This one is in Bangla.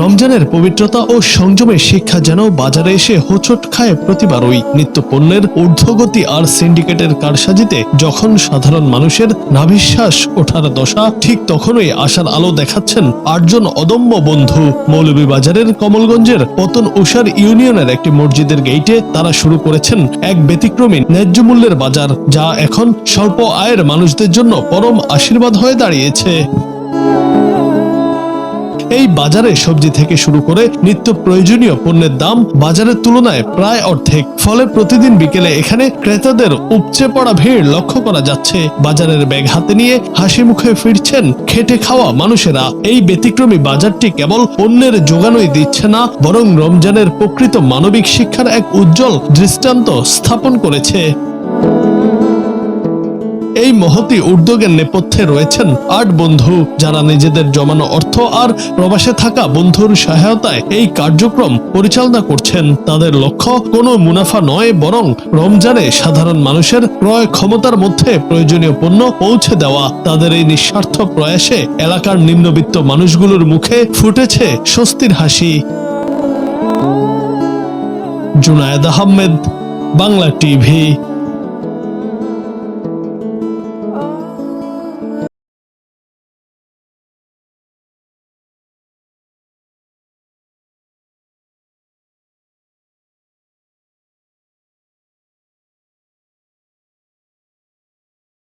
রমজানের পবিত্রতা ও সংযমের শিক্ষা যেন বাজারে এসে হোঁচট খায় প্রতিবারই। নিত্য পণ্যের ঊর্ধ্বগতি আর সিন্ডিকেটের কারসাজিতে যখন সাধারণ মানুষের নাভিশ্বাস ওঠার দশা, ঠিক তখনই আশার আলো দেখাচ্ছেন 8 জন অদম্য বন্ধু। মৌলভীবাজারের কমলগঞ্জের পতন উষার ইউনিয়নের একটি মসজিদের গেইটে তারা শুরু করেছেন এক ব্যতিক্রমী ন্যায্য মূল্যের বাজার, যা এখন স্বল্প আয়ের মানুষদের জন্য পরম আশীর্বাদ হয়ে দাঁড়িয়েছে। এই বাজারে সবজি থেকে শুরু করে নিত্য প্রয়োজনীয় পণ্যের দাম বাজারের তুলনায় প্রায় অর্ধেক। ফলে প্রতিদিন বিকেলে এখানে ক্রেতাদের উপচে পড়া ভিড় লক্ষ্য করা যাচ্ছে। বাজারের ব্যাগ হাতে নিয়ে হাসি মুখে ফিরছেন খেটে খাওয়া মানুষেরা। এই ব্যতিক্রমী বাজারটি কেবল পণ্যের যোগানই দিচ্ছে না, বরং রমজানের প্রকৃত মানবিক শিক্ষার এক উজ্জ্বল দৃষ্টান্ত স্থাপন করেছে। এই মহতি উদ্যোগের নেপথ্যে রয়েছেন 8 বন্ধু, যারা নিজেদের জমানো অর্থ আর প্রবাসে থাকা বন্ধুর সহায়তায় এই কার্যক্রম পরিচালনা করছেন। তাদের লক্ষ্য কোনো মুনাফা নয়, বরং রমজানে সাধারণ মানুষের ক্রয় ক্ষমতার মধ্যে প্রয়োজনীয় পণ্য পৌঁছে দেওয়া। তাদের এই নিঃস্বার্থ প্রয়াসে এলাকার নিম্নবিত্ত মানুষগুলোর মুখে ফুটেছে স্বস্তির হাসি। জুনায়েদ আহমেদ, বাংলা টিভি।